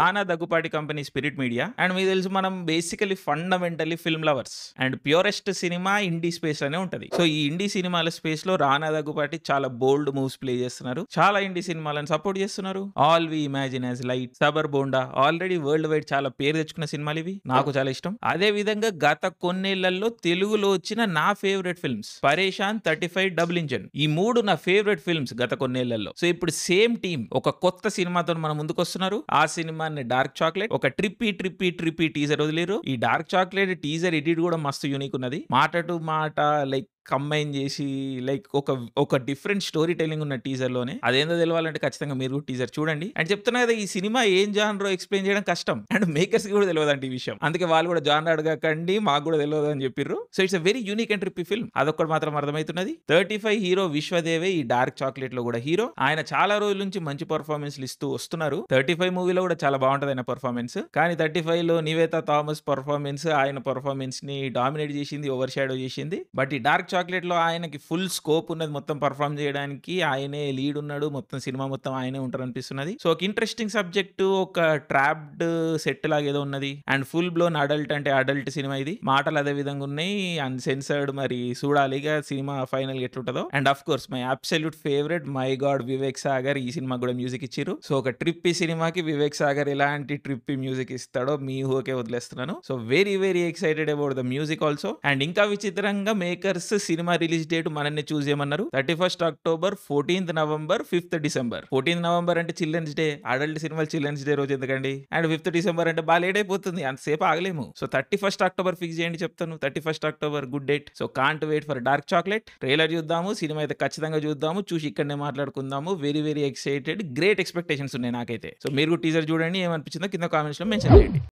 Rana Daggubati company spirit media. And మీకు తెలుసు మనం basically fundamentally film lovers. And purest cinema INDI space అనే ఉంటది. సో ఈ ఇండీ సినిమాల స్పేస్ లో రానా దగ్గుపాటి చాలా బోల్డ్ మూవ్స్ ప్లే చేస్తున్నారు. చాలా ఇండీ సినిమాలను సపోర్ట్ చేస్తున్నారు. All we imagine as light, Sabar Bonda already world wide చాలా పేరు తెచ్చుకున్న సినిమాలు ఇవి. నాకు చాలా ఇష్టం. అదే విధంగా గత కొన్నేళ్లలో తెలుగులో వచ్చిన నా ఫేవరెట్ ఫిల్మ్స్ పరేషాన్, 35, డబుల్ ఇంజన్, ఈ మూడు నా ఫేవరెట్ ఫిల్మ్స్ గత కొన్నేళ్లలో. సో ఇప్పుడు సేమ్ టీమ్ ఒక కొత్త సినిమాతో మన ముందుకు వస్తున్నారు. ఆ సినిమాని డార్క్ చాక్లెట్ ఒక ట్రిప్పీ టీజర్ వదిలేరు. ఈ డార్క్ చాక్లెట్ టీజర్ ఎడిట్ కూడా మస్తు యూనిక్ ఉన్నది. మాట టు మాట లైక్ కంబైన్ చేసి లైక్ ఒక డిఫరెంట్ స్టోరీ టెలింగ్ ఉన్న టీజర్ లోనే. అదేందో తెలవాలంటే ఖచ్చితంగా మీరు టీజర్ చూడండి. అండ్ చెప్తున్నా కదా, ఈ సినిమా ఏం జానరో ఎక్స్ప్లెయిన్ చేయడం కష్టం. అండ్ మేకర్స్ కూడా తెలియదు అంటే ఈ విషయం. అందుకే వాళ్ళు కూడా జానర్ అడగకండి, మాకు కూడా తెలియదు అని చెప్పిర్రు. So it's very unique and trippy film. అదొక్కటి మాత్రం అర్థమవుతున్నది. 35 హీరో విశ్వదేవే ఈ డార్క్ చాక్లెట్ లో కూడా హీరో. ఆయన చాలా రోజుల నుంచి మంచి పర్ఫార్మెన్స్ ఇస్తూ వస్తున్నారు. 35 మూవీలో కూడా చాలా బాగుంటది ఆయన పర్ఫార్మెన్స్. కానీ 35 లో నివేతా థామస్ పర్ఫార్మెన్స్ ఆయన పర్ఫార్మెన్స్ ని డామినేట్ చేసింది, ఓవర్ షాడో చేసింది. బట్ ఈ డార్క్ చాక్లెట్ లో ఆయనకి ఫుల్ స్కోప్ ఉన్నది మొత్తం పర్ఫార్మ్ చేయడానికి. ఆయనే లీడ్ ఉన్నాడు, మొత్తం సినిమా మొత్తం ఆయనే ఉంటారు అనిపిస్తున్నది. సో ఒక ఇంట్రెస్టింగ్ సబ్జెక్ట్, ఒక ట్రాప్డ్ సెట్ లాగా ఏదో ఉన్నది. అండ్ ఫుల్ బ్లోన్ అడల్ట్ అంటే అడల్ట్ సినిమా ఇది. మాటలు అదే విధంగా ఉన్నాయి, అన్సెన్సర్డ్. మరి చూడాలిగా సినిమా ఫైనల్ ఎట్లుంటుందో. And of course my absolute favourite my God Vivek Sagar ఈ సినిమా కూడా మ్యూజిక్ ఇచ్చారు. సో ఒక ట్రిప్పీ సినిమాకి వివేక్ సాగర్ ఎలాంటి ట్రిప్పీ మ్యూజిక్ ఇస్తాడో మీ ఊకే వదిలేస్తున్నాను. So very very excited about the music also. And ఇంకా విచిత్రంగా మేకర్స్ సినిమా రిలీజ్ డేట్ మనల్ని చూస్ చేయమన్నారు. 31 అక్టోబర్, 14 నవంబర్, 5 డిసెంబర్. 14 నవంబర్ అంటే చిల్డ్రన్స్ డే. అడల్ట్ సినిమాలు చిల్డ్రన్స్ డే రోజు ఎందుకండి. అండ్ 5 డిసెంబర్ అంటే బాగా లేట్ అయిపోతుంది, అంతసేపు ఆగలేము. సో 31 అక్టోబర్ ఫిక్స్ చేయండి చెప్తాను. 31 October good date. So can't wait for dark chocolate. Trailer చూద్దాము, సినిమా అయితే ఖచ్చితంగా చూద్దాము. చూసి ఇక్కడనే మాట్లాడుకుందాము. Very very excited, great expectations ఉన్నాయి నాకైతే. సో మీరు టీజర్ చూడండి, ఏమనిపించిందో కింద కామెంట్స్ లో మెన్షన్ చేయండి.